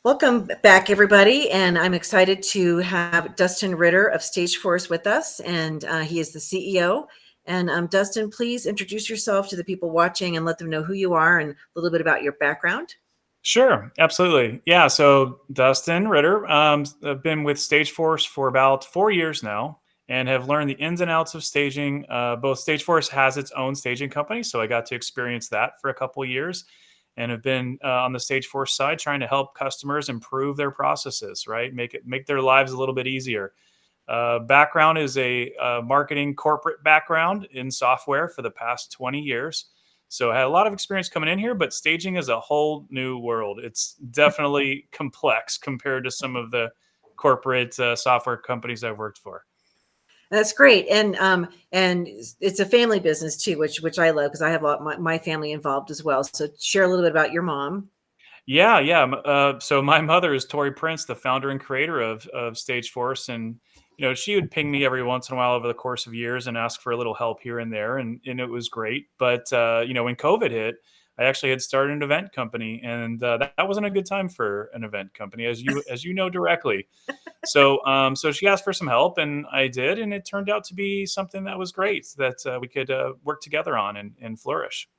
Welcome back, everybody, and I'm excited to have Dustin Ritter of StageForce with us, and he is the CEO. And Dustin, please introduce yourself to the people watching and let them know who you are and a little bit about your background. Sure, absolutely. Yeah, so Dustin Ritter, I've been with StageForce for about 4 years now and have learned the ins and outs of staging. Both StageForce has its own staging company, so I got to experience that for a couple of years and have been on the StageForce side trying to help customers improve their processes, right? Make their lives a little bit easier. Background is a marketing corporate background in software for the past 20 years. So I had a lot of experience coming in here, but staging is a whole new world. It's definitely complex compared to some of the corporate software companies I've worked for. That's great, and it's a family business too, which I love because I have a lot my family involved as well. So share a little bit about your mom. Yeah, yeah. So my mother is Tori Prince, the founder and creator of StageForce, and she would ping me every once in a while over the course of years and ask for a little help here and there, and it was great. But when COVID hit, I actually had started an event company, and that wasn't a good time for an event company, as you know directly. So she asked for some help, and I did, and it turned out to be something that was great that we could work together on and flourish.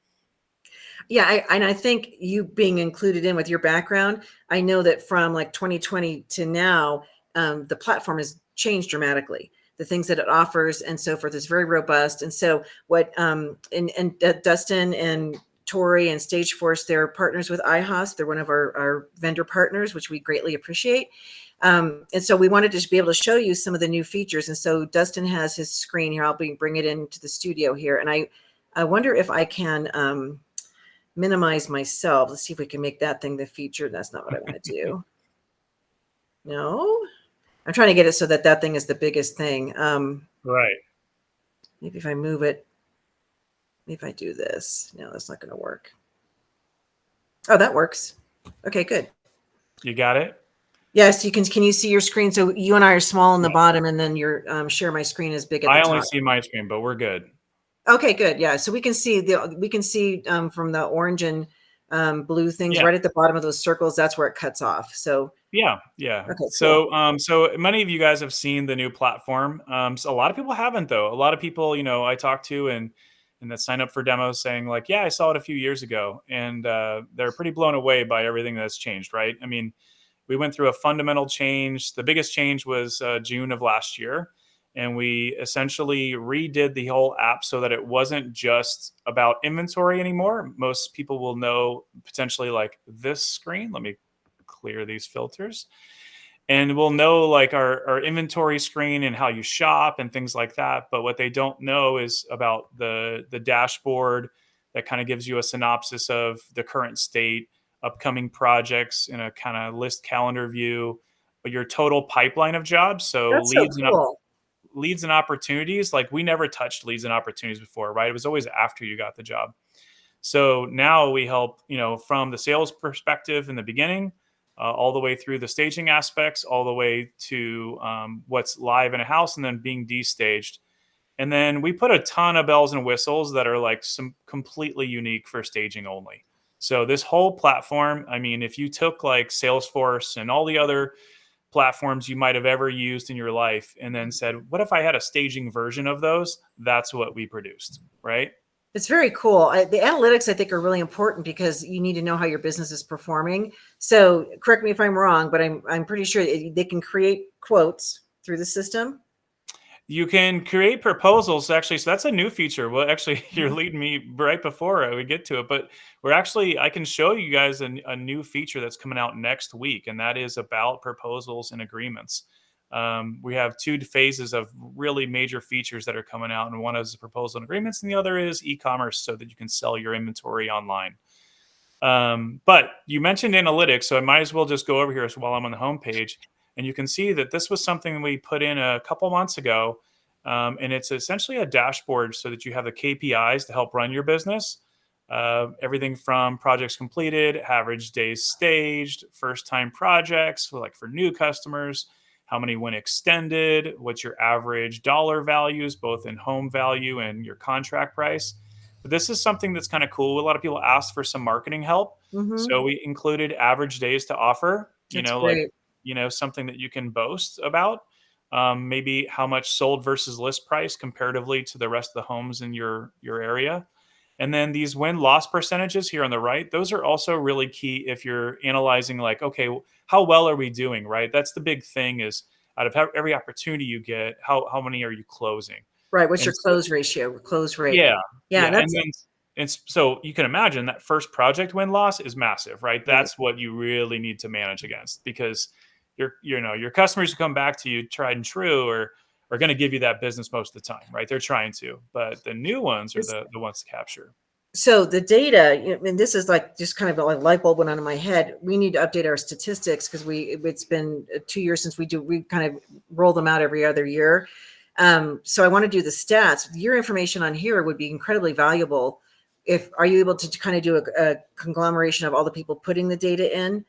Yeah, and I think you being included in with your background, I know that from like 2020 to now, the platform has changed dramatically. The things that it offers and so forth is very robust. And so what and Dustin and Tori and StageForce, they're partners with iHost. They're one of our vendor partners, which we greatly appreciate. And so we wanted to be able to show you some of the new features. And so Dustin has his screen here. I'll bring it into the studio here. And I wonder if I can minimize myself. Let's see if we can make that thing the feature. That's not what I want to do. No, I'm trying to get it so that thing is the biggest thing. Right. Maybe if I move it, maybe if I do this. No, that's not going to work. Oh, that works. Okay, good. You got it? Yes, you can. Can you see your screen? So you and I are small on the bottom, and then your share my screen is big at the I only top. see my screen, but we're good. Okay, good. Yeah, so we can see from the orange and blue things Yeah. right at the bottom of those circles. That's where it cuts off. So Yeah, yeah. okay, cool. So many of you guys have seen the new platform. So a lot of people haven't, though. A lot of people, I talk to and that sign up for demos saying like, yeah, I saw it a few years ago, and they're pretty blown away by everything that's changed. Right? I mean, we went through a fundamental change. The biggest change was June of last year, and we essentially redid the whole app so that it wasn't just about inventory anymore. Most people will know potentially like this screen. Let me clear these filters, and we'll know like our inventory screen and how you shop and things like that. But what they don't know is about the dashboard that kind of gives you a synopsis of the current state, upcoming projects in a kind of list calendar view, but your total pipeline of jobs. So That's so cool. leads and opportunities. Like we never touched leads and opportunities before, right? It was always after you got the job. So now we help, from the sales perspective in the beginning, all the way through the staging aspects, all the way to what's live in a house and then being destaged. And then we put a ton of bells and whistles that are like some completely unique for staging only. So this whole platform, I mean, if you took like Salesforce and all the other platforms you might have ever used in your life and then said, what if I had a staging version of those? That's what we produced, right? It's very cool. The analytics, I think, are really important because you need to know how your business is performing. So correct me if I'm wrong, but I'm pretty sure they can create quotes through the system. You can create proposals actually. So that's a new feature. Well, actually, you're Mhm. leading me right before we get to it, but I can show you guys a new feature that's coming out next week, and that is about proposals and agreements. We have two phases of really major features that are coming out, and one is proposal and agreements, and the other is e-commerce so that you can sell your inventory online. But you mentioned analytics, so I might as well just go over here while I'm on the homepage. And you can see that this was something we put in a couple months ago. And it's essentially a dashboard so that you have the KPIs to help run your business. Everything from projects completed, average days staged, first time projects, so like for new customers, how many went extended, what's your average dollar values, both in home value and your contract price. But this is something that's kind of cool. A lot of people ask for some marketing help. Mhm. So we included average days to offer. you That's know, like, great. something that you can boast about. Maybe how much sold versus list price comparatively to the rest of the homes in your area. And then these win loss percentages here on the right, those are also really key if you're analyzing like, okay, how well are we doing, right? That's the big thing is out of every opportunity you get, how many are you closing? Right. What's And your so, close ratio, close rate? yeah, Yeah, yeah, and that's then it's so you can imagine that first project win loss is massive, right? right. That's what you really need to manage against because your customers who come back to you tried and true are going to give you that business most of the time, right? They're trying to, but the new ones are the ones to capture. So the data, and this is like just kind of a light bulb went on in my head. We need to update our statistics because it's been 2 years since we kind of roll them out every other year. So I want to do the stats. Your information on here would be incredibly valuable. Are you able to kind of do a conglomeration of all the people putting the data in to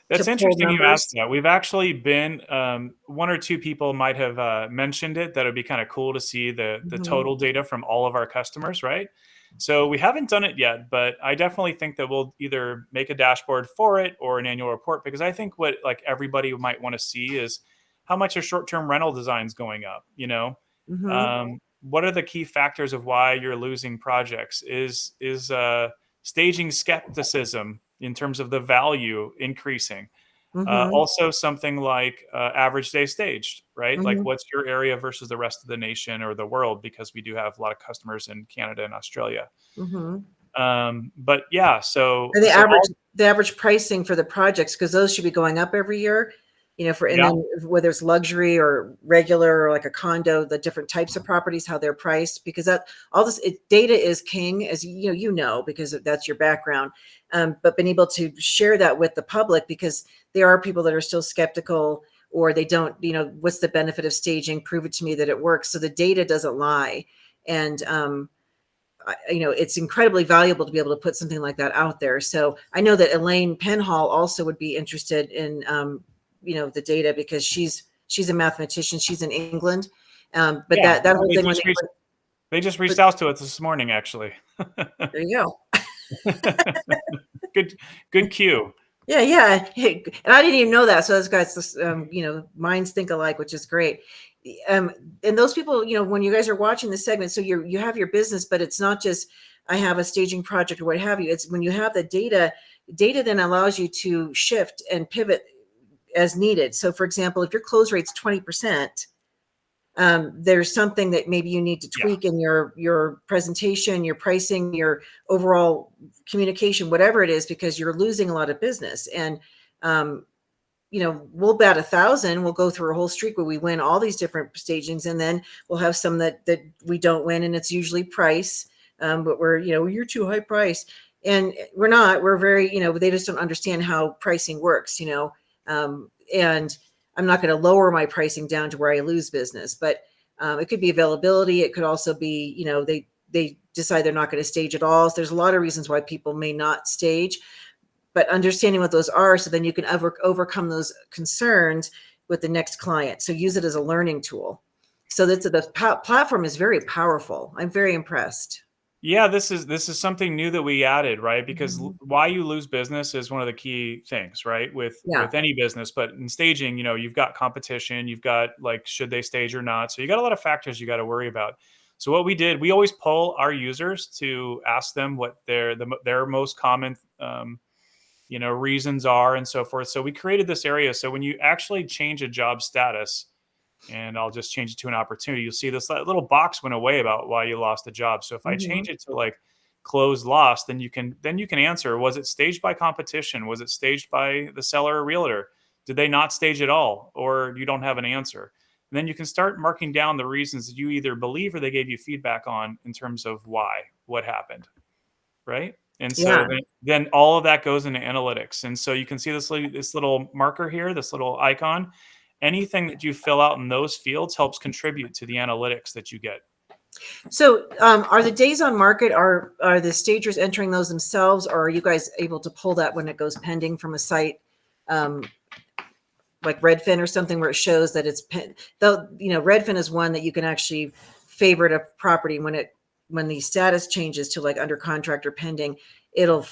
That's pull interesting you asked numbers? that. We've actually been one or two people might have mentioned it. That would be kind of cool to see the Mhm. total data from all of our customers, right? So we haven't done it yet, but I definitely think that we'll either make a dashboard for it or an annual report because I think what like everybody might want to see is how much are short-term rental designs going up. Mhm. What are the key factors of why you're losing projects? Is staging skepticism in terms of the value increasing? Mhm. Also, something like average day staged, right? Like, Mhm. what's your area versus the rest of the nation or the world? Because we do have a lot of customers in Canada and Australia. Mhm. But yeah, so And the so average all the average pricing for the projects, because those should be going up every year, for and yeah, then whether it's luxury or regular or like a condo, the different types of properties, how they're priced, because that all this data is king, as because that's your background. But being able to share that with the public, because there are people that are still skeptical or they don't, what's the benefit of staging? Prove it to me that it works. So the data doesn't lie. And it's incredibly valuable to be able to put something like that out there. So I know that Elaine Penhall also would be interested in, the data because she's a mathematician. She's in England. But yeah. that whole They thing just reached they just but reached out to us this morning, actually. there you go. good, good cue. Yeah, yeah. Hey, and I didn't even know that. So those guys, minds think alike, which is great. Um, and those people, when you guys are watching the segment, so you have your business, but it's not just I have a staging project or what have you. It's when you have the data then allows you to shift and pivot as needed. So, for example, if your close rate's 20%, there's something that maybe you need to Yeah, tweak in your presentation, your pricing, your overall communication, whatever it is, because you're losing a lot of business. And um, we'll bat 1,000. We'll go through a whole streak where we win all these different stagings, and then we'll have some that we don't win, and it's usually price. But we're you're too high price, and we're not. We're very they just don't understand how pricing works. And I'm not going to lower my pricing down to where I lose business, but it could be availability. It could also be they decide they're not going to stage at all. So there's a lot of reasons why people may not stage, but understanding what those are so then you can overcome those concerns with the next client. So use it as a learning tool. So the platform is very powerful. I'm very impressed. yeah. This is something new that we added, right? Because Mhm. why you lose business is one of the key things, right? With Yeah. any business, but in staging, you've got competition, you've got like should they stage or not. So you got a lot of factors you got to worry about. So what we did, we always poll our users to ask them what their most common reasons are and so forth. So we created this area. So when you actually change a job status, and I'll just change it to an opportunity, you'll see this little box went away about why you lost the job. So if I Hmm. change it to like closed lost, then you can answer, was it staged by competition? Was it staged by the seller or realtor? Did they not stage at all? Or you don't have an answer. And then you can start marking down the reasons that you either believe or they gave you feedback on in terms of what happened. Right? And so Yeah. then all of that goes into analytics. And so you can see this little marker here, this little icon. Anything that you fill out in those fields helps contribute to the analytics that you get. So are the days on market, are the stagers entering those themselves, or are you guys able to pull that when it goes pending from a site um, like Redfin or something where it shows that though Redfin is one that you can actually favorite a property when the status changes to like under contract or pending, it'll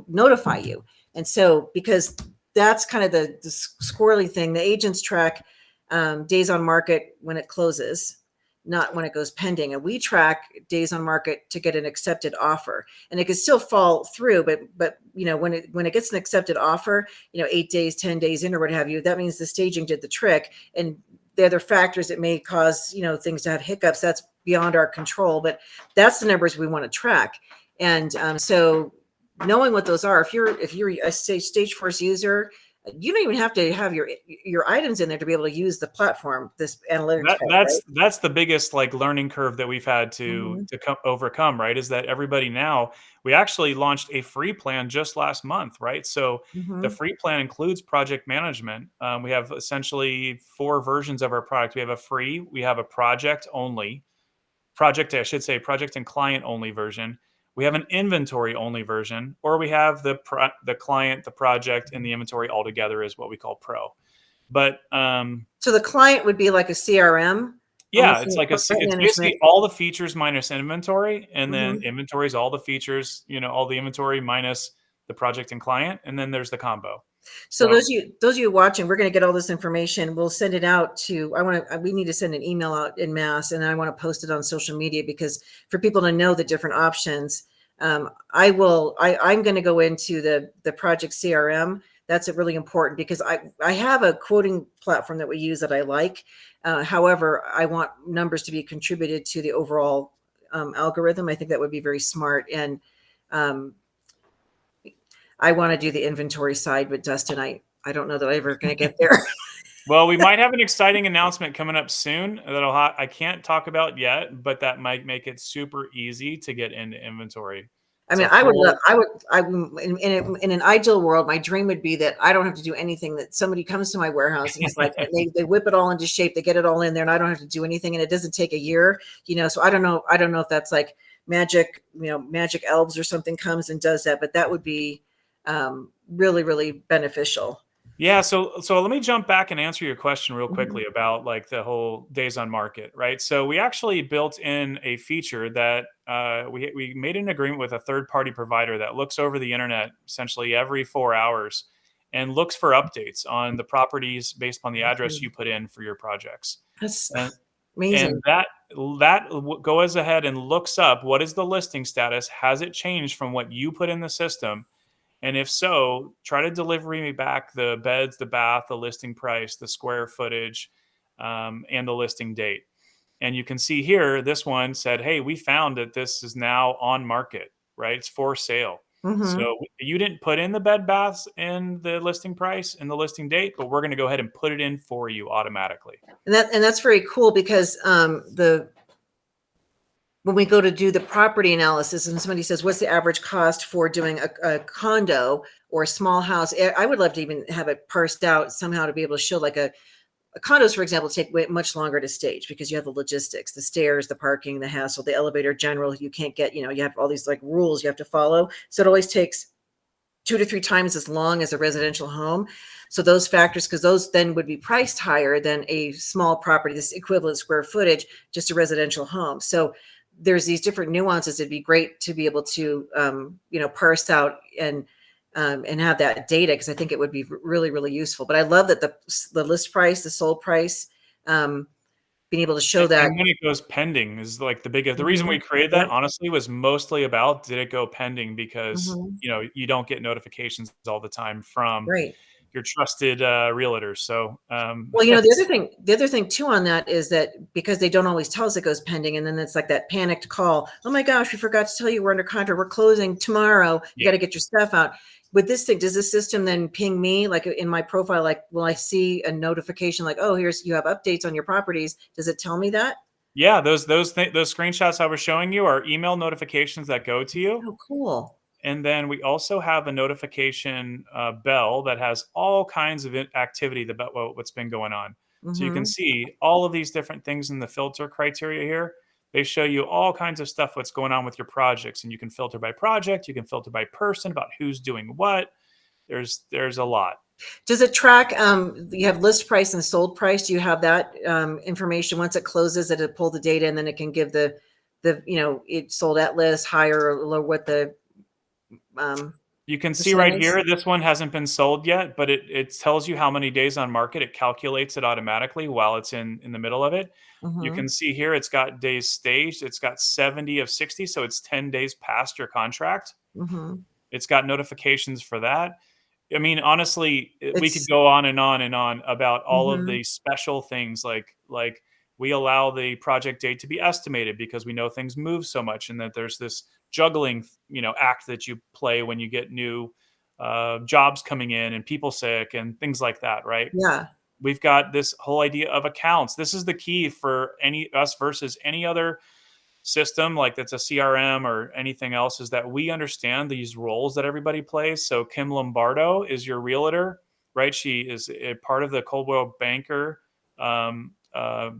notify you. And so because that's kind of the squirrely thing. The agents track days on market when it closes, not when it goes pending. And we track days on market to get an accepted offer. And it can still fall through, but when it gets an accepted offer, 8 days, 10 days in or what have you, that means the staging did the trick. And the other factors that may cause, things to have hiccups, that's beyond our control, but that's the numbers we want to track. And so knowing what those are, if you're a StageForce user, you don't even have to have your items in there to be able to use the platform, this analytics. That's the biggest learning curve that we've had to overcome, right? Is that everybody now, we actually launched a free plan just last month, right? So the free plan includes project management. We have essentially 4 versions of our product. We have a free, we have a project and client only version. We have an inventory only version, or we have the client, the project, and the inventory all together is what we call Pro. But so the client would be like a CRM. Yeah, it's basically all the features minus inventory, and then inventory is all the features, all the inventory minus the project and client, and then there's the combo. So those of you watching, we're going to get all this information. We'll send it out to, we need to send an email out in mass, and I want to post it on social media, because for people to know the different options, I'm going to go into the project CRM. That's really important, because I have a quoting platform that we use that I like. However, I want numbers to be contributed to the overall algorithm. I think that would be very smart. And I want to do the inventory side, but Dustin, I don't know that I'm ever going to get there. Well, we might have an exciting announcement coming up soon that I can't talk about yet, but that might make it super easy to get into inventory. I mean, in an ideal world, my dream would be that I don't have to do anything, that somebody comes to my warehouse and it's like, they whip it all into shape, they get it all in there, and I don't have to do anything, and it doesn't take a year, so I don't know if that's like magic, magic elves or something comes and does that, but that would be really, really beneficial. Yeah. So let me jump back and answer your question real quickly about the whole days on market, right? So we actually built in a feature that we made an agreement with a third-party provider that looks over the internet essentially every 4 hours and looks for updates on the properties based on the address you put in for your projects. That's amazing. And that goes ahead and looks up, what is the listing status? Has it changed from what you put in the system? And if so, try to deliver me back the beds, the bath, the listing price, the square footage, and the listing date. And you can see here, this one said, hey, we found that this is now on market, right? It's for sale. So you didn't put in the bed baths and the listing price and the listing date, but we're going to go ahead and put it in for you automatically. And that's very cool, because when we go to do the property analysis and somebody says, what's the average cost for doing a condo or a small house? I would love to even have it parsed out somehow to be able to show, like a condos, for example, take much longer to stage, because you have the logistics, the stairs, the parking, the hassle, the elevator general, you can't get, you have all these rules you have to follow. So it always takes 2 to 3 times as long as a residential home. So those factors, because those then would be priced higher than a small property, this equivalent square footage, just a residential home. So there's these different nuances. It'd be great to be able to, parse out and have that data, because I think it would be really, really useful. But I love that the list price, the sold price, being able to show that. And when it goes pending is the biggest. The reason we created that, honestly, was mostly about, did it go pending? Because you don't get notifications all the time from your trusted realtors. So well, the other thing too on that is that, because they don't always tell us it goes pending, and then it's like that panicked call, oh my gosh, we forgot to tell you we're under contract, we're closing tomorrow, you got to get your stuff out. With this thing, does this system then ping me, like in my profile, like will I see a notification like, oh, you have updates on your properties? Does it tell me that? Yeah, those screenshots I was showing you are email notifications that go to you. Oh, cool. And then we also have a notification bell that has all kinds of activity about what's been going on. So you can see all of these different things in the filter criteria here. They show you all kinds of stuff, what's going on with your projects. And you can filter by project. You can filter by person, about who's doing what. There's a lot. Does it track, you have list price and sold price? Do you have that information once it closes, it'll pull the data, and then it can give the it sold at list, higher or lower, what the You can see right percentage? here, this one hasn't been sold yet, but it tells you how many days on market. It calculates it automatically while it's in the middle of it. You Mm-hmm. can see here it's got days staged. It's got 70 of 60, so it's 10 days past your contract. Mm-hmm. It's got notifications for that. I mean, honestly, we could It's go on and on and on about all of mm-hmm. the special things like we allow the project date to be estimated because we know things move so much, and that there's this juggling, act that you play when you get new jobs coming in and people sick and things like that, right? Yeah. We've got this whole idea of accounts. This is the key for any us versus any other system like that's a CRM or anything else, is that we understand these roles that everybody plays. So Kim Lombardo is your realtor, right? She is a part of the Coldwell Banker um, uh,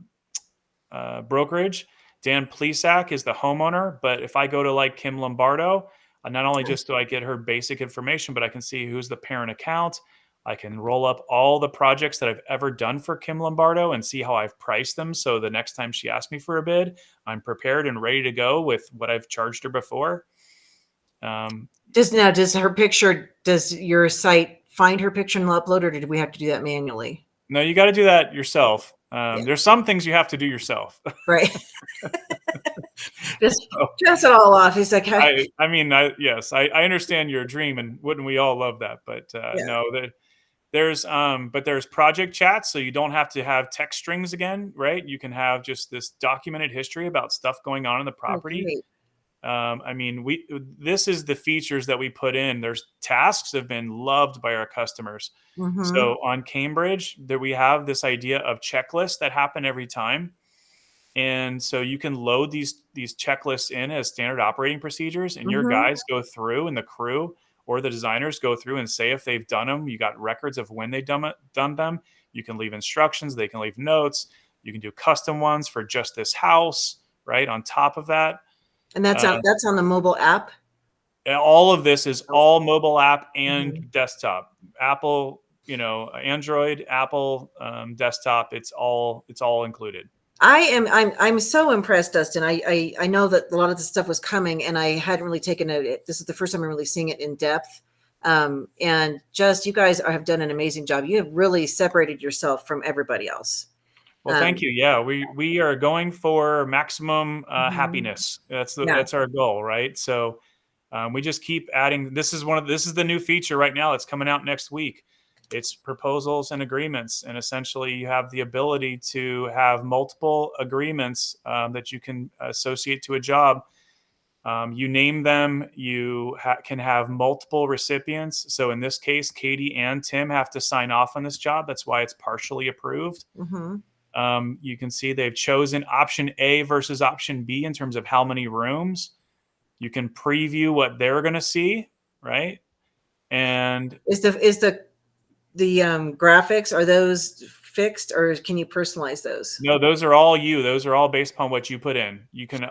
brokerage. Dan Plesac is the homeowner. But if I go to like Kim Lombardo, not only just do I get her basic information, but I can see who's the parent account. I can roll up all the projects that I've ever done for Kim Lombardo and see how I've priced them. So the next time she asks me for a bid, I'm prepared and ready to go with what I've charged her before. Um, Does your site find her picture and upload, or did we have to do that manually? no, you got to do that yourself. Yeah. There's some things you have to do yourself. Right. Just So, pass it all off. He's like, I mean, yes, I understand your dream, and wouldn't we all love that? But yeah. no, there's project chats, so you don't have to have text strings again, right? You can have just this documented history about stuff going on in the Oh, property. great. I mean, this is the features that we put in. There's tasks have been loved by our customers. Mm-hmm. So on Cambridge, there we have this idea of checklists that happen every time. And so you can load these checklists in as standard operating procedures, and your Mm-hmm. guys go through, and the crew or the designers go through and say if they've done them. You got records of when they've done them. You can leave instructions. They can leave notes. You can do custom ones for just this house, right? On top of that, And that's uh, on the mobile app. and all of this is Oh. all mobile app and Mm-hmm. desktop. Apple, Android, Apple desktop. It's all included. I'm so impressed, Dustin. I know that a lot of this stuff was coming, and I hadn't really taken it. This is the first time I'm really seeing it in depth. And just you guys have done an amazing job. You have really separated yourself from everybody else. Well, thank you. Yeah, we are going for maximum Mhm. happiness. Yeah. That's our goal, right? So we just keep adding. This is the new feature right now. It's coming out next week. It's proposals and agreements, and essentially you have the ability to have multiple agreements that you can associate to a job. You name them. You can have multiple recipients. So in this case, Katie and Tim have to sign off on this job. That's why it's partially approved. Hmm. You can see they've chosen option A versus option B in terms of how many rooms. You can preview what they're going to see, right? And Is the graphics, are those fixed, or can you personalize those? no, those are all you. Those are all based upon what you put in. You can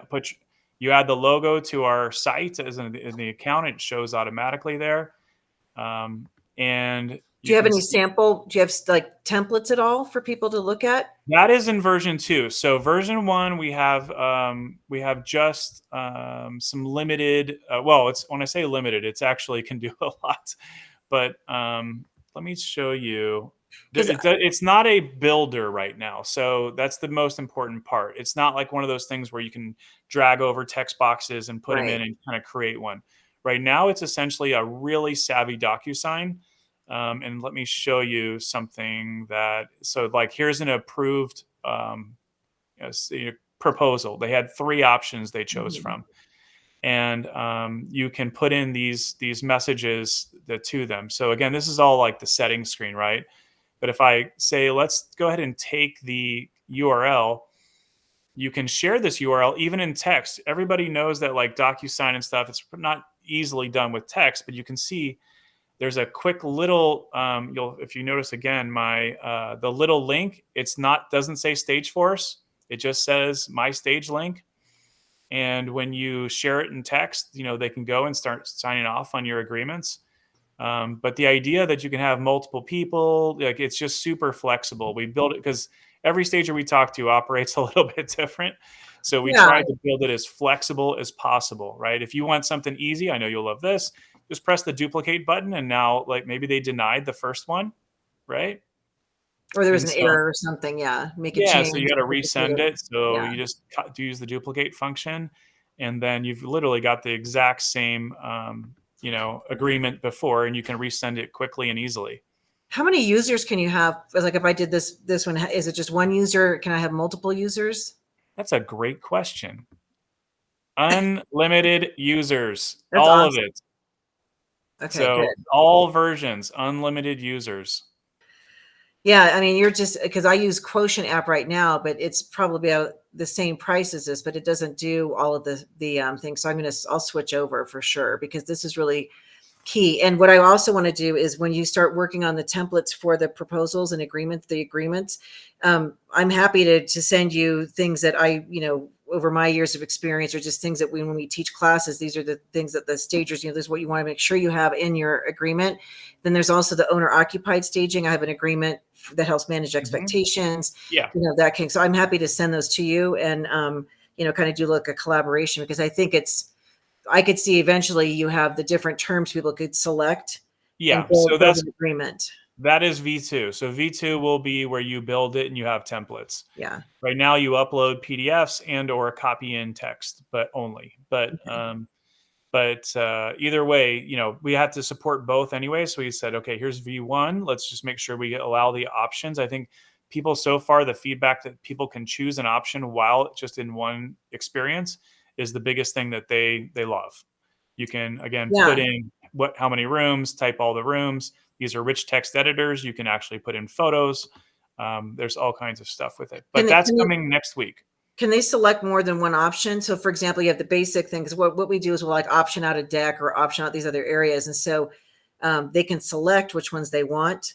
you add the logo to our site as in the account. It shows automatically there, and Do you you have can any see sample? Do you have like templates at all for people to look at? that is in version 2. So version 1, we have just some limited. Well, it's when I say limited, it's actually can do a lot. But let me show you. Because It's not a builder right now, so that's the most important part. It's not like one of those things where you can drag over text boxes and put them in right. and kind of create one. Right now, it's essentially a really savvy DocuSign. And let me show you something that. So, like, here's an approved proposal. They had 3 options they chose Mhm. from, and you can put in these messages to them. So again, this is all like the settings screen, right? But if I say, let's go ahead and take the URL, you can share this URL even in text. Everybody knows that like DocuSign and stuff, it's not easily done with text, but you can see there's a quick little if you notice again my the little link, it's not doesn't say StageForce, it just says my stage link. And when you share it in text, they can go and start signing off on your agreements. But the idea that you can have multiple people, like, it's just super flexible. We build it because every stager we talk to operates a little bit different. So we Yeah. tried to build it as flexible as possible, right? If you want something easy, I know you'll love this. just press the duplicate button, and now like maybe they denied the first one, right? Or there was And an so error or something. Yeah. Make a yeah, so you change. got to Duplicate resend it. it. So Yeah. you just use the duplicate function, and then you've literally got the exact same, agreement before, and you can resend it quickly and easily. How many users can you have? Like if I did this one, is it just one user? Can I have multiple users? That's a great question. Unlimited users, That's all of awesome. it. Okay, So good. all versions, unlimited users. Yeah, I mean, you're just because I use Quotient app right now, but it's probably about the same price as this, but it doesn't do all of the things. So I'll switch over for sure because this is really key. And what I also want to do is when you start working on the templates for the proposals and the agreements, I'm happy to send you things that over my years of experience, or just things that when we teach classes, these are the things that the stagers, this is what you want to make sure you have in your agreement. Then there's also the owner occupied staging. I have an agreement that helps manage expectations, Yeah. that can, so I'm happy to send those to you and, kind of do like a collaboration, because I think I could see eventually you have the different terms people could select and Yeah. So build an agreement. that is V2. So V2 will be where you build it and you have templates. Yeah. Right now you upload PDFs and or copy in text, but only. Okay. But either way, we have to support both anyway. So we said, okay, here's V1. Let's just make sure we allow the options. I think people so far, the feedback that people can choose an option while just in one experience is the biggest thing that they love. You can again put Yeah. in how many rooms, type all the rooms. These are rich text editors. You can actually put in photos. There's all kinds of stuff with it, Can but they, that's can you, coming next week. can they select more than one option? So for example, you have the basic thing, because what we do is we'll like option out a deck or option out these other areas. And so they can select which ones they want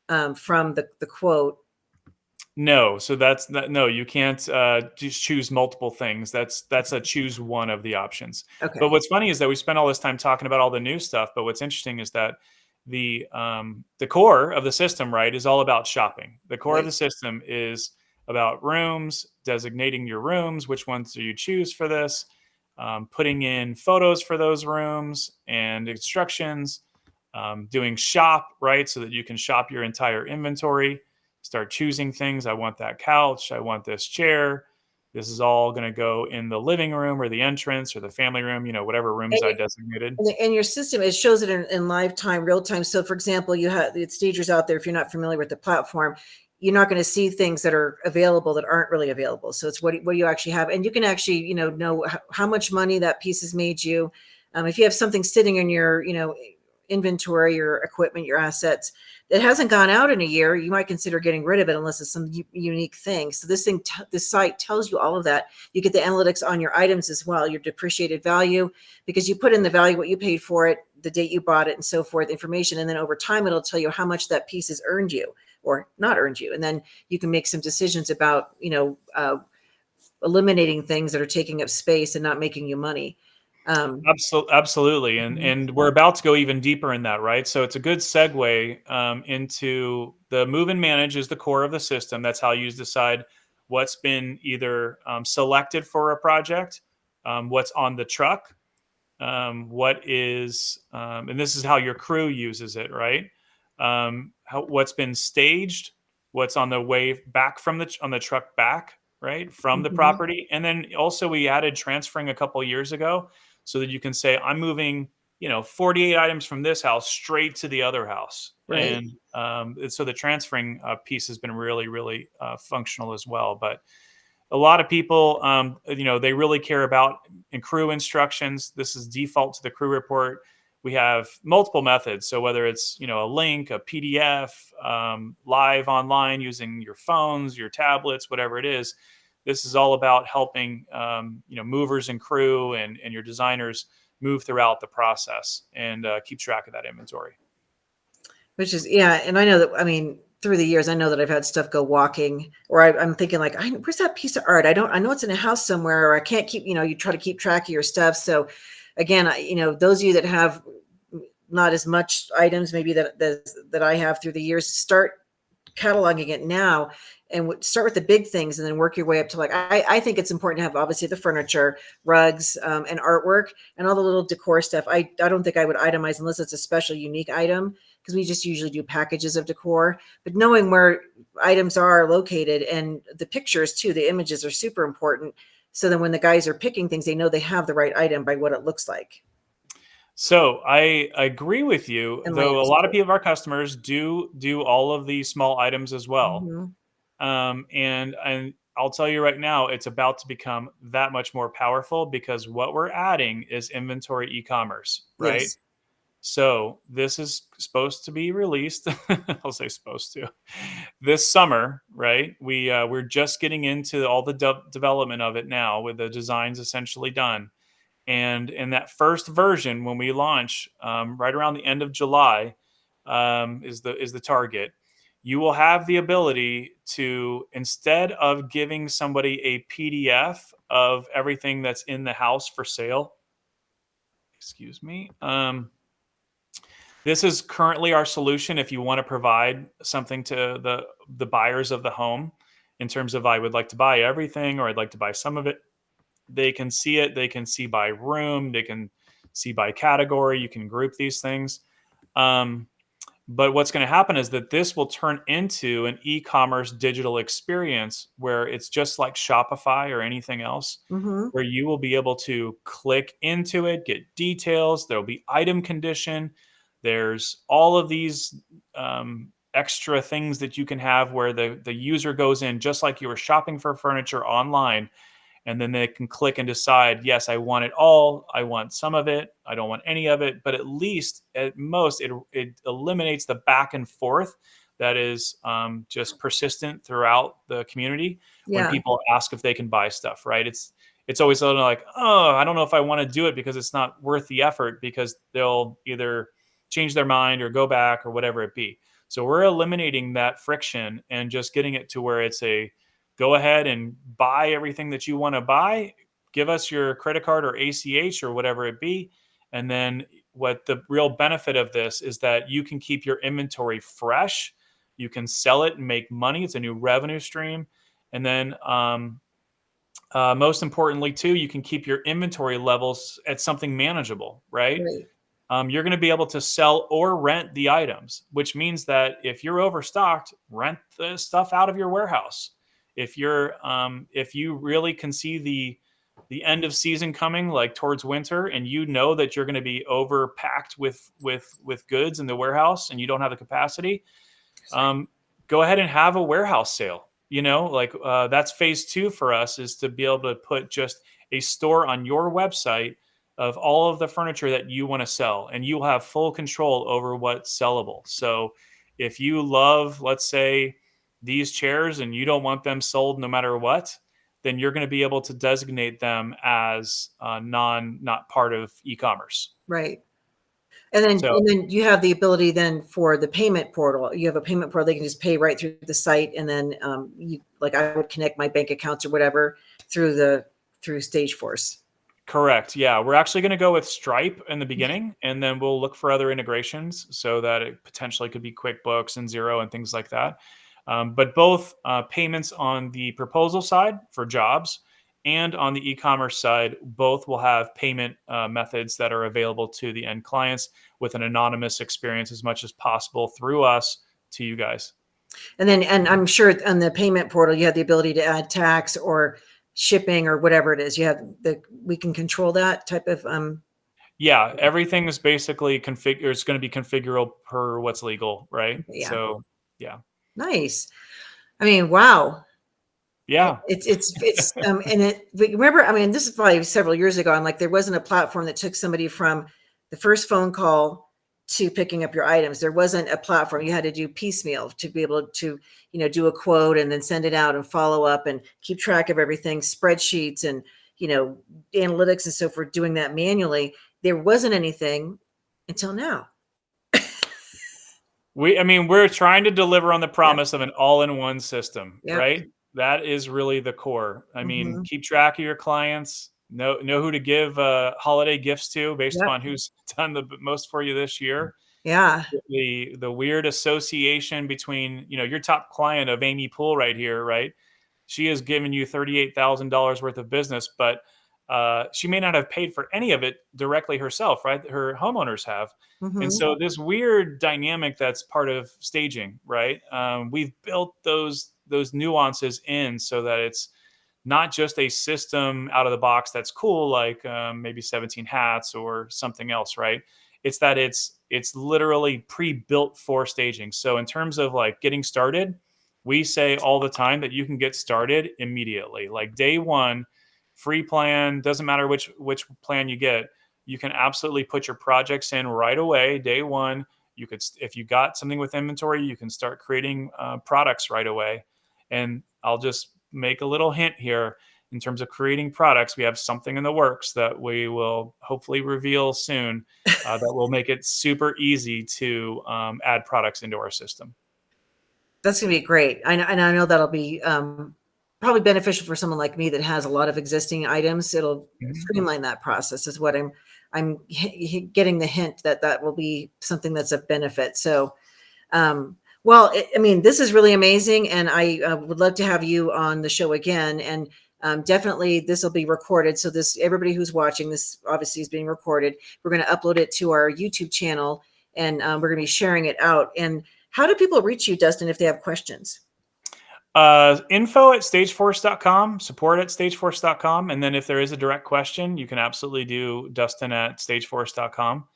from the quote. No, so no, you can't just choose multiple things. That's a choose one of the options. But Okay. what's funny is that we spent all this time talking about all the new stuff, but what's interesting is that the core of the system, right, is all about shopping. The core of Right. the system is about rooms, designating your rooms, which ones do you choose for this, putting in photos for those rooms and instructions, doing shop, right, so that you can shop your entire inventory, start choosing things. I want that couch. I want this chair. This is all going to go in the living room or the entrance or the family room, whatever rooms I designated. And your system, it shows it in live time, real time. So for example, you have the stagers out there. If you're not familiar with the platform, you're not going to see things that are available that aren't really available. So it's what you actually have. And you can actually, know how much money that piece has made you. If you have something sitting in your, inventory, your equipment, your assets that hasn't gone out in a year, you might consider getting rid of it unless it's some unique thing. So this site tells you all of that. You get the analytics on your items as well, your depreciated value, because you put in the value, what you paid for it, the date you bought it, and so forth, information. And then over time, it'll tell you how much that piece has earned you or not earned you. And then you can make some decisions about, eliminating things that are taking up space and not making you money. Absolutely, and we're about to go even deeper in that, right? So it's a good segue into the move and manage is the core of the system. That's how you decide what's been either selected for a project, what's on the truck, what is, and this is how your crew uses it, right? What's been staged, what's on the way back from on the truck back, right, from the Mhm. property, and then also we added transferring a couple years ago, so that you can say I'm moving, 48 items from this house straight to the other house, Right. and so the transferring piece has been really, really functional as well, but a lot of people, they really care about in crew instructions. This is default to the crew report. We have multiple methods. So whether it's, a link, a PDF, live online using your phones, your tablets, whatever it is, this is all about helping, movers and crew and your designers move throughout the process and keep track of that inventory. Which is, yeah. And I know that, I mean, through the years, I know that I've had stuff go walking, or I'm thinking like, where's that piece of art? I know it's in a house somewhere, or I can't keep, you try to keep track of your stuff. So again, those of you that have not as much items, maybe that I have through the years, start cataloging it now. and start with the big things and then work your way up to like, I think it's important to have obviously the furniture, rugs, and artwork and all the little decor stuff. I don't think I would itemize unless it's a special unique item, because we just usually do packages of decor. But knowing where items are located and the pictures too, the images are super important. So then when the guys are picking things, they know they have the right item by what it looks like. So I agree with you, And though a layers lot of too. people of our customers do all of these small items as well. Mhm. And I'll tell you right now, it's about to become that much more powerful because what we're adding is inventory e-commerce, right? Yes. So this is supposed to be released. I'll say supposed to this summer, right? We're just getting into all the development of it now, with the designs essentially done. And in that first version, when we launch, right around the end of July, is the target. You will have the ability to, instead of giving somebody a PDF of everything that's in the house for sale, excuse me. This is currently our solution if you want to provide something to the buyers of the home, in terms of, I would like to buy everything, or I'd like to buy some of it. They can see it. They can see by room. They can see by category. You can group these things. Um, but what's going to happen is that this will turn into an e-commerce digital experience where it's just like Shopify or anything else, Mhm. where you will be able to click into it, get details. There'll be item condition. There's all of these extra things that you can have where the user goes in just like you were shopping for furniture online, and then they can click and decide, yes, I want it all, I want some of it, I don't want any of it. But at least, at most, it eliminates the back and forth that is just persistent throughout the community when Yeah. people ask if they can buy stuff, right? It's always a little like, oh, I don't know if I want to do it because it's not worth the effort, because they'll either change their mind or go back or whatever it be. So we're eliminating that friction and just getting it to where it's a, go ahead and buy everything that you want to buy. Give us your credit card or ACH or whatever it be. And then what the real benefit of this is that you can keep your inventory fresh. You can sell it and make money. It's a new revenue stream. And then, most importantly, too, you can keep your inventory levels at something manageable, right? Right. You're going to be able to sell or rent the items, which means that if you're overstocked, rent the stuff out of your warehouse. If you really can see the end of season coming, like towards winter, and you know that you're going to be overpacked with goods in the warehouse, and you don't have the capacity, um, go ahead and have a warehouse sale. Like, that's phase two for us, is to be able to put just a store on your website of all of the furniture that you want to sell, and you'll have full control over what's sellable. So if you love, let's say, these chairs and you don't want them sold no matter what, then you're going to be able to designate them as not part of e-commerce. Right. And then So you have the ability then for the payment portal. You have a payment portal, they can just pay right through the site, and then, you like, I would connect my bank accounts or whatever through StageForce. correct. Yeah. We're actually going to go with Stripe in the beginning, and then we'll look for other integrations so that it potentially could be QuickBooks and Zero and things like that. But both payments on the proposal side for jobs and on the e-commerce side, both will have payment methods that are available to the end clients, with an anonymous experience as much as possible through us to you guys. And I'm sure on the payment portal, you have the ability to add tax or shipping or whatever it is. We can control that type of, Yeah, everything is basically it's going to be configurable per what's legal, right? yeah, So, yeah. nice. I mean, wow. Yeah. And remember, I mean, this is probably several years ago. I'm like, there wasn't a platform that took somebody from the first phone call to picking up your items. There wasn't a platform. You had to do piecemeal to be able to, do a quote and then send it out and follow up and keep track of everything, spreadsheets and, analytics and so forth, doing that manually. There wasn't anything until now. I mean, we're trying to deliver on the Yeah. promise of an all-in-one system, Yeah. right? That is really the core. I mean, Hmm. keep track of your clients, know who to give holiday gifts to based Yep. upon who's done the most for you this year. Yeah. The weird association between, your top client of Amy Poole right here, right? She has given you $38,000 worth of business, but she may not have paid for any of it directly herself, right? Her homeowners have. And Hmm. so this weird dynamic that's part of staging, right? We've built those nuances in so that it's not just a system out of the box that's cool, like maybe 17 hats or something else, right? It's that it's literally pre-built for staging. So in terms of like getting started, we say all the time that you can get started immediately. Like day one, free plan, doesn't matter which plan you get, you can absolutely put your projects in right away. Day one, you could, if you got something with inventory, you can start creating products right away. And I'll just make a little hint here in terms of creating products. We have something in the works that we will hopefully reveal soon that will make it super easy to add products into our system. That's going to be great. And I know that'll be probably beneficial for someone like me that has a lot of existing items. It'll Mhm. streamline that process is what I'm getting the hint that that will be something that's of benefit. So, well, I mean, this is really amazing. And I would love to have you on the show again. And definitely this will be recorded. So this, everybody who's watching this obviously is being recorded. We're going to upload it to our YouTube channel, and we're going to be sharing it out. And how do people reach you, Dustin, if they have questions? Info at stageforce.com, support at stageforce.com. And then if there is a direct question, you can absolutely do Dustin at stageforce.com.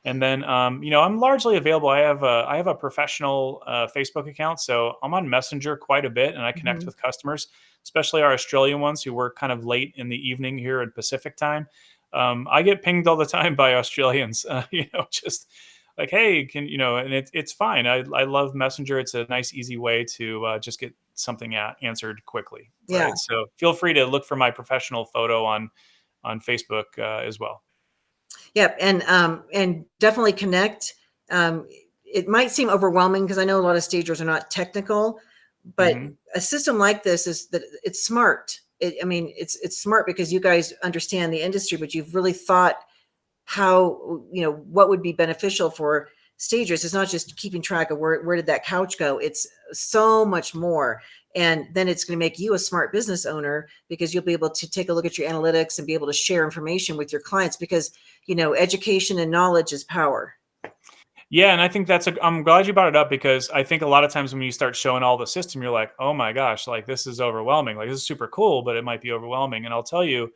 And then, I'm largely available. I have a professional Facebook account, so I'm on Messenger quite a bit, and I connect Mhm. with customers, especially our Australian ones who work kind of late in the evening here in Pacific time. I get pinged all the time by Australians, just like, hey, and it's fine. I love Messenger. It's a nice, easy way to just get something answered quickly, Yeah. right? So feel free to look for my professional photo on Facebook as well. Yep. And definitely connect. It might seem overwhelming because I know a lot of stagers are not technical, but Hmm. a system like this is that it's smart. I mean, it's smart because you guys understand the industry, but you've really thought how, what would be beneficial for stagers. It's not just keeping track of where did that couch go. It's so much more. And then it's going to make you a smart business owner because you'll be able to take a look at your analytics and be able to share information with your clients because, education and knowledge is power. Yeah, and I think I'm glad you brought it up because I think a lot of times when you start showing all the system, you're like, oh my gosh, like this is overwhelming. Like this is super cool, but it might be overwhelming. And I'll tell you,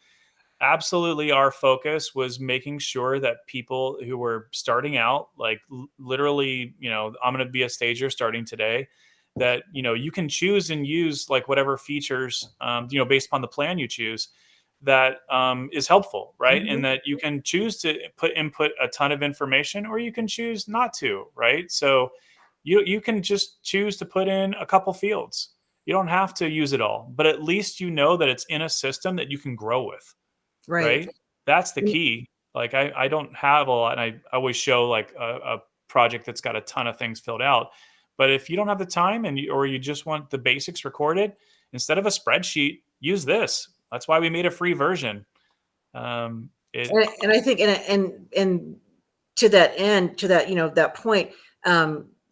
absolutely our focus was making sure that people who were starting out, like literally, I'm going to be a stager starting today, that you can choose and use like whatever features, based upon the plan you choose, that is helpful, right? Mhm. And that you can choose to input a ton of information, or you can choose not to, right? So you can just choose to put in a couple fields. You don't have to use it all, but at least you know that it's in a system that you can grow with, Right. right? That's the key. Like I don't have a lot, and I always show like a project that's got a ton of things filled out. But if you don't have the time or you just want the basics recorded, instead of a spreadsheet, use this. That's why we made a free version. It And I think, and to that end, to that, that point,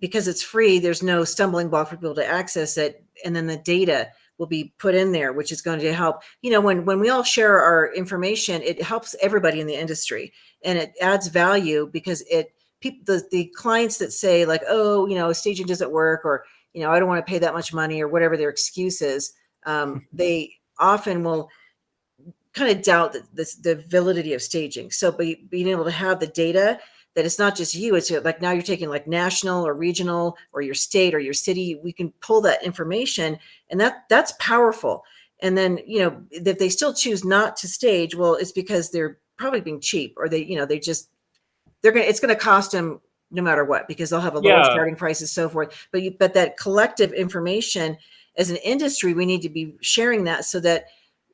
because it's free, there's no stumbling block for people to access it. And then the data will be put in there, which is going to help. When we all share our information, it helps everybody in the industry, and it adds value because the clients that say like, oh, staging doesn't work, or, I don't want to pay that much money, or whatever their excuse is, they often will kind of doubt the validity of staging. So being able to have the data that it's not just you, it's like now you're taking like national or regional or your state or your city, we can pull that information, and that's powerful. And then, if they still choose not to stage, well, it's because they're probably being cheap, or it's going to cost them no matter what, because they'll have a lower yeah, starting price and so forth. But that collective information as an industry, we need to be sharing that so that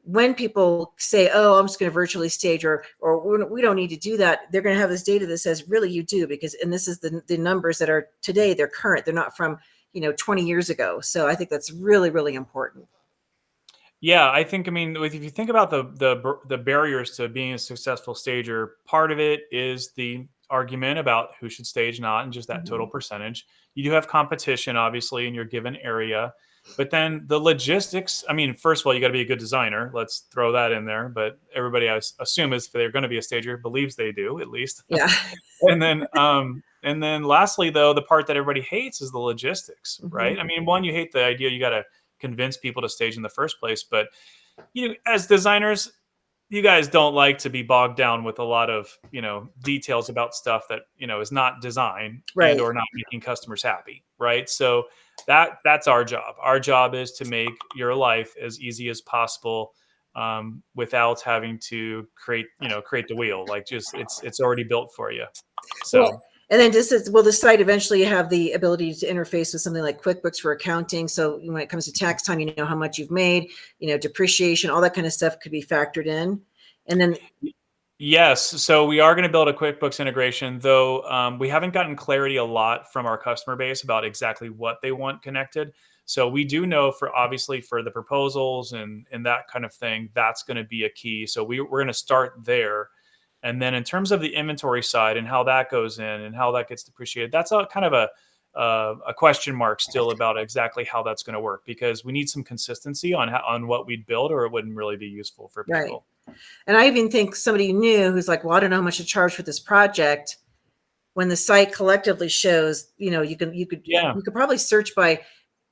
when people say, oh, I'm just going to virtually stage, or we don't need to do that, they're going to have this data that says, really, you do, because, and this is the numbers that are today, they're current, they're not from, 20 years ago. So I think that's really, really important. yeah. I mean, if you think about the barriers to being a successful stager, part of it is argument about who should stage not and just that total percentage. You do have competition, obviously, in your given area. But then the logistics, I mean, first of all, you got to be a good designer. Let's throw that in there. But everybody, I assume, if they're going to be a stager, believes they do, at least. Yeah. And then lastly, though, the part that everybody hates is the logistics, right? I mean, one, you hate the idea you got to convince people to stage in the first place. But as designers, you guys don't like to be bogged down with a lot of details about stuff that is not design and Right. or not making customers happy, right? So that's our job. Our job is to make your life as easy as possible, without having to create the wheel. Like, just it's already built for you. Well, So and then will the site eventually have the ability to interface with something like QuickBooks for accounting? So when it comes to tax time, you know how much you've made, depreciation, all that kind of stuff could be factored in. And then yes, so we are going to build a QuickBooks integration, though we haven't gotten clarity a lot from our customer base about exactly what they want connected. So we do know obviously for the proposals and that kind of thing, that's going to be a key. So we're going to start there. And then in terms of the inventory side and how that goes in and how that gets depreciated, that's a kind of a question mark still about exactly how that's going to work, because we need some consistency on what we'd build, or it wouldn't really be useful for people. Right. And I even think somebody new who's like, well, I don't know how much to charge for this project. When the site collectively shows, you could probably search by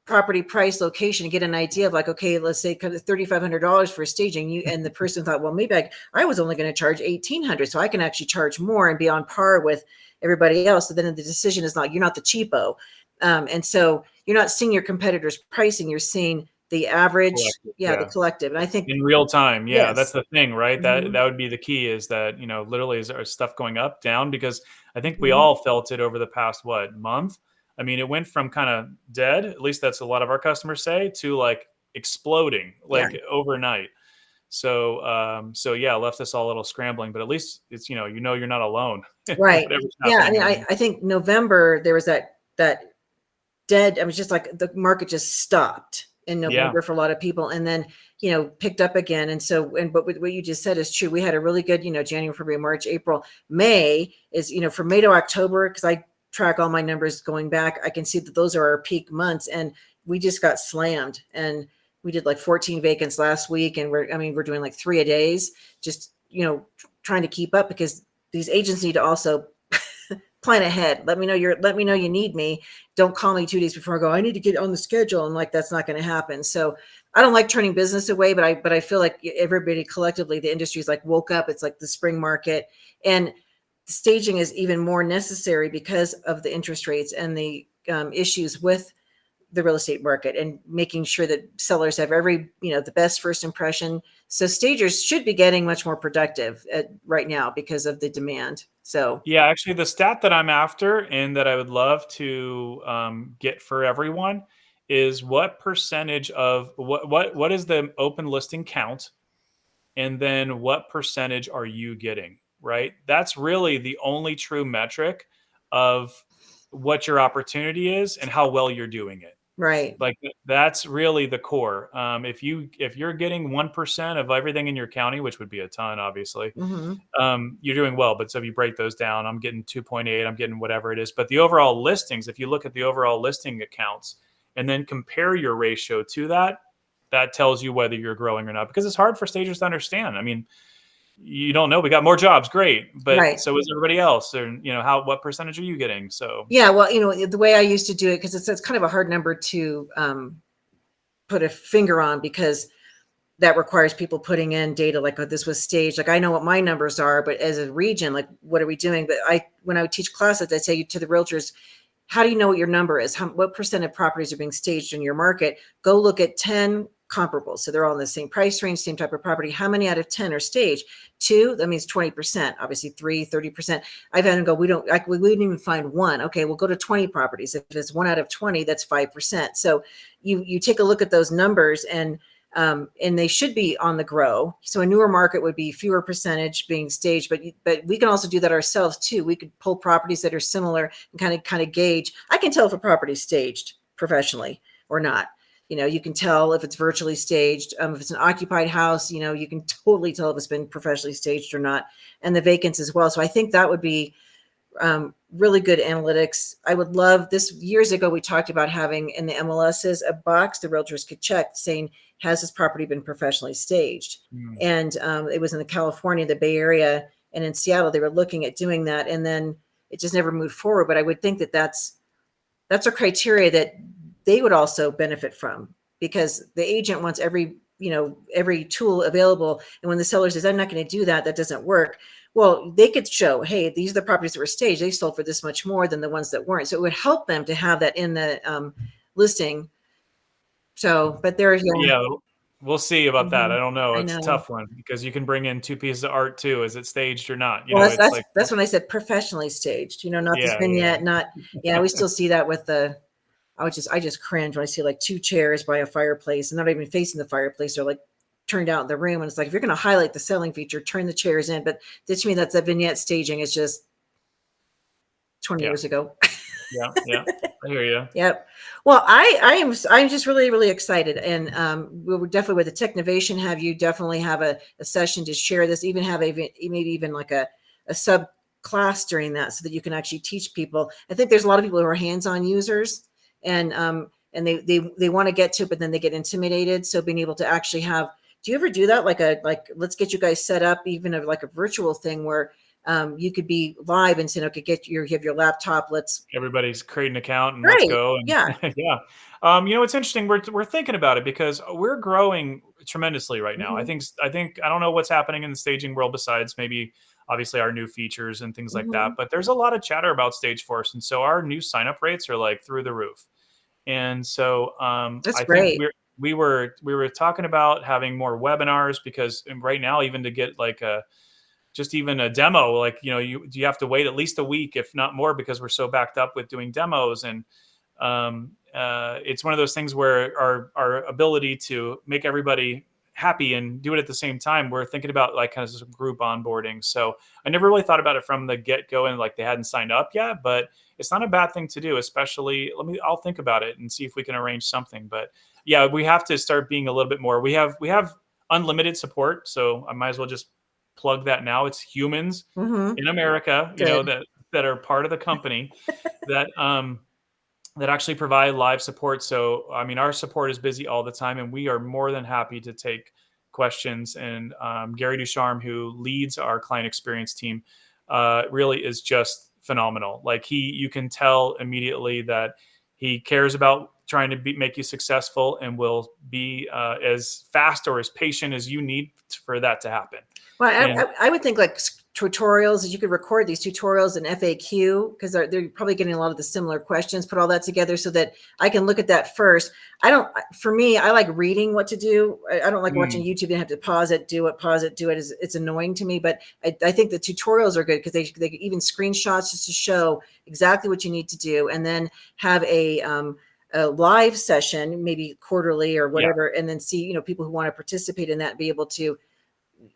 property price location and get an idea of like, okay, let's say $3,500 for staging. And the person thought, well, maybe I was only going to charge $1,800, so I can actually charge more and be on par with everybody else. So then the decision is not, you're not the cheapo. And so you're not seeing your competitors' pricing, you're seeing the average, the collective. And I think in real time, yes. That's the thing, right? That would be the key, is that literally is our stuff going up, down, because I think we all felt it over the past month. I mean, it went from kind of dead, at least that's a lot of our customers say, to like exploding overnight. So left us all a little scrambling, but at least it's you're not alone. Right. Yeah. I mean, I think November there was that dead. I mean, just like the market just stopped in November for a lot of people, and then picked up again. And so, but what you just said is true. We had a really good January, February, March, April, May is from May to October, because I track all my numbers going back. I can see that those are our peak months, and we just got slammed. And we did like 14 vacants last week, and we're doing like 3 a days, just trying to keep up, because these agents need to also plan ahead. Let me know you need me. Don't call me 2 days before I go, I need to get on the schedule. And like, that's not going to happen. So I don't like turning business away, but I feel like everybody collectively, the industry's like woke up. It's like the spring market, and staging is even more necessary because of the interest rates and the issues with the real estate market, and making sure that sellers have the best first impression. So stagers should be getting much more productive right now because of the demand. So actually the stat that I'm after and that I would love to get for everyone is what percentage of what is the open listing count, and then what percentage are you getting, right? That's really the only true metric of what your opportunity is and how well you're doing it. Right. Like, that's really the core. If you're getting 1% of everything in your county, which would be a ton, obviously, you're doing well. But so if you break those down, I'm getting 2.8, I'm getting whatever it is. But the overall listings, if you look at the overall listing accounts and then compare your ratio to that tells you whether you're growing or not, because it's hard for stagers to understand. I mean, you don't know. We got more jobs, great, but so is everybody else. And what percentage are you getting? So well, the way I used to do it, because it's kind of a hard number to put a finger on, because that requires people putting in data like, oh, this was staged. Like, I know what my numbers are, but as a region, like, what are we doing? But when I would teach classes, I'd say to the realtors, how do you know what your number is? What percent of properties are being staged in your market? Go look at 10 comparables. So they're all in the same price range, same type of property. How many out of 10 are staged? 2, that means 20%, obviously 3, 30%. I've had them go, we didn't even find one. Okay, we'll go to 20 properties. If it's 1 out of 20, that's 5%. So you take a look at those numbers, and they should be on the grow. So a newer market would be fewer percentage being staged, but we can also do that ourselves too. We could pull properties that are similar and kind of gauge. I can tell if a property is staged professionally or not. You can tell if it's virtually staged. If it's an occupied house, you can totally tell if it's been professionally staged or not, and the vacants as well. So I think that would be really good analytics. I would love this. Years ago, we talked about having in the MLSs a box the realtors could check saying, has this property been professionally staged? Mm. And it was in the California, the Bay Area, and in Seattle, they were looking at doing that. And then it just never moved forward. But I would think that that's a criteria that they would also benefit from, because the agent wants every tool available. And when the seller says, I'm not going to do that, that doesn't work. Well, they could show, hey, these are the properties that were staged. They sold for this much more than the ones that weren't. So it would help them to have that in the listing. So, but there's, Yeah, we'll see about that. I don't know. I It's a know. tough one because you can bring in 2 pieces of art too. Is it staged or not? Well, It's like, that's when I said professionally staged, not this yeah, vignette, not, we still see that with I just cringe when I see like 2 chairs by a fireplace and not even facing the fireplace. They're like turned out in the room. And it's like, if you're going to highlight the selling feature, turn the chairs in. But to me, that's a vignette staging. It's just 20 years ago. Yeah. I hear you. Yep. Well, I'm just really, really excited. And we'll definitely with the Technovation have you definitely have a session to share this, even have maybe even like a sub class during that so that you can actually teach people. I think there's a lot of people who are hands-on users and they want to get to it, but then they get intimidated. So being able to actually have, do you ever do that? Like let's get you guys set up, even like a virtual thing where you could be live and saying, okay, you have your laptop. Everybody's create an account and let's Right. go. And Yeah. yeah. It's interesting. We're thinking about it because we're growing tremendously right now. I think I don't know what's happening in the staging world besides maybe obviously our new features and things like that, but there's a lot of chatter about StageForce. And so our new sign up rates are like through the roof. And so That's I think great. we were talking about having more webinars because right now, even to get like just even a demo, like, you have to wait at least a week, if not more, because we're so backed up with doing demos. And it's one of those things where our ability to make everybody happy and do it at the same time, we're thinking about like kind of some group onboarding. So I never really thought about it from the get-go and like they hadn't signed up yet, but it's not a bad thing to do, especially I'll think about it and see if we can arrange something. But yeah, we have to start being a little bit more. We have unlimited support, so I might as well just plug that now. It's humans in America, Good. that are part of the company that that actually provide live support. So, I mean, our support is busy all the time, and we are more than happy to take questions. And Gary Ducharme, who leads our client experience team, really is just phenomenal. Like you can tell immediately that he cares about trying to make you successful and will be as fast or as patient as you need for that to happen. Well, I would think like tutorials, you could record these tutorials in FAQ because they're probably getting a lot of the similar questions, put all that together so that I can look at that first. For me, I like reading what to do. I don't like watching YouTube and have to pause it, do it. It's annoying to me, but I think the tutorials are good because they even screenshots just to show exactly what you need to do, and then have a live session, maybe quarterly or whatever, and then see, people who want to participate in that, be able to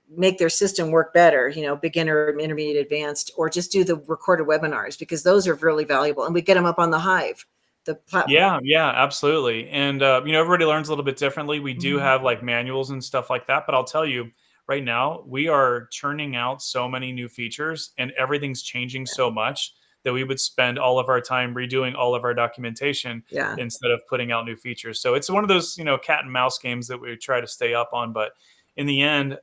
make their system work better, beginner, intermediate, advanced, or just do the recorded webinars, because those are really valuable, and we get them up on the Hive, the platform. Yeah, absolutely. And everybody learns a little bit differently. We do have like manuals and stuff like that, but I'll tell you right now, we are churning out so many new features and everything's changing so much that we would spend all of our time redoing all of our documentation instead of putting out new features. So it's one of those, cat and mouse games that we try to stay up on, but in the end,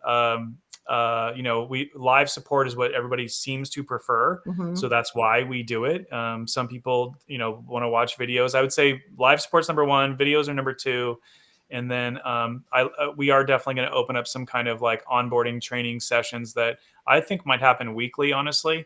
live support is what everybody seems to prefer. So that's why we do it. Some people, want to watch videos. I would say live support's number one, videos are number two. And then we are definitely going to open up some kind of like onboarding training sessions that I think might happen weekly, honestly.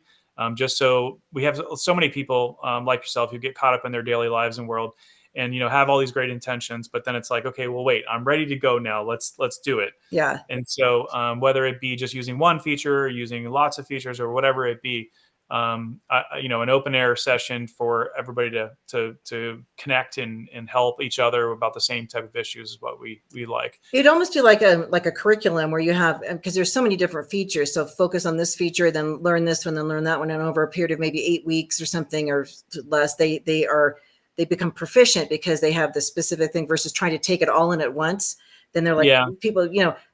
Just so we have so many people like yourself who get caught up in their daily lives and world and, have all these great intentions, but then it's like, okay, well, wait, I'm ready to go now. Let's do it. Yeah. And so whether it be just using one feature or using lots of features or whatever it be, an open air session for everybody to connect and help each other about the same type of issues is what we like. You'd almost do like a curriculum where you have, because there's so many different features. So focus on this feature, then learn this one, then learn that one, and over a period of maybe 8 weeks or something or less, they become proficient because they have the specific thing versus trying to take it all in at once. Then they're like people,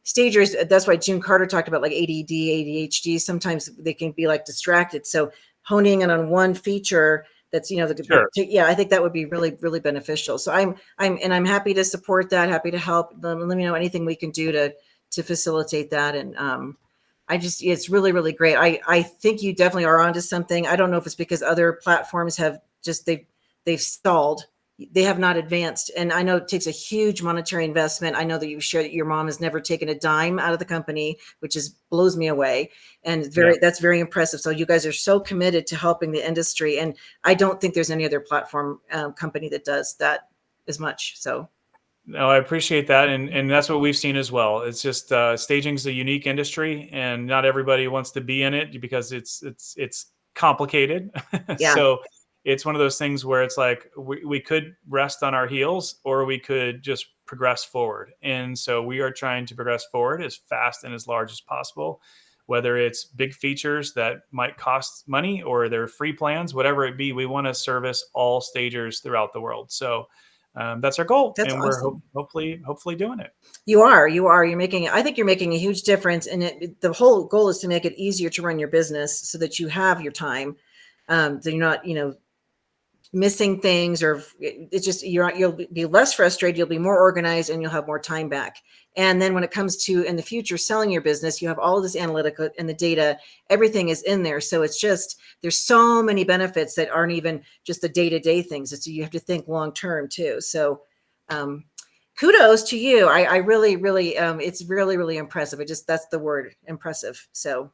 stagers. That's why June Carter talked about like ADD, ADHD. Sometimes they can be like distracted. So honing in on one feature that's, Sure. yeah, I think that would be really, really beneficial. So I'm happy to support that, happy to help. Let me know anything we can do to facilitate that. And it's really, really great. I think you definitely are onto something. I don't know if it's because other platforms have they've stalled. They have not advanced. And I know it takes a huge monetary investment. I know that you shared that your mom has never taken a dime out of the company, which blows me away. And that's very impressive. So you guys are so committed to helping the industry. And I don't think there's any other platform company that does that as much. So. No, I appreciate that. And that's what we've seen as well. It's just staging is a unique industry and not everybody wants to be in it because it's complicated. Yeah. So it's one of those things where it's like we could rest on our heels or we could just progress forward. And so we are trying to progress forward as fast and as large as possible, whether it's big features that might cost money or they're free plans, whatever it be. We want to service all stagers throughout the world. So that's our goal. That's and awesome. we're hopefully doing it. I think you're making a huge difference. And the whole goal is to make it easier to run your business so that you have your time. So you're not, missing things, or it's just, you'll be less frustrated, you'll be more organized, and you'll have more time back. And then when it comes to in the future selling your business, you have all of this analytical and the data, everything is in there. So it's just, there's so many benefits that aren't even just the day-to-day things. You have to think long-term too. So kudos to you. I really, really, it's really, really impressive. That's the word, impressive. So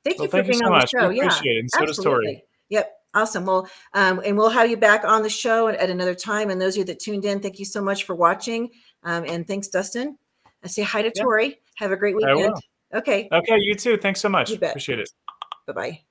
thank you for Thank you being so on the much. We show. Yeah, appreciate it. And so does absolutely. Tori. Yep. Awesome. Well, and we'll have you back on the show at another time. And those of you that tuned in, thank you so much for watching. And thanks, Dustin. I say hi to Yeah, Tori. Have a great I weekend. will. Okay. Okay, you too. Thanks so much. You bet. Appreciate it. Bye-bye.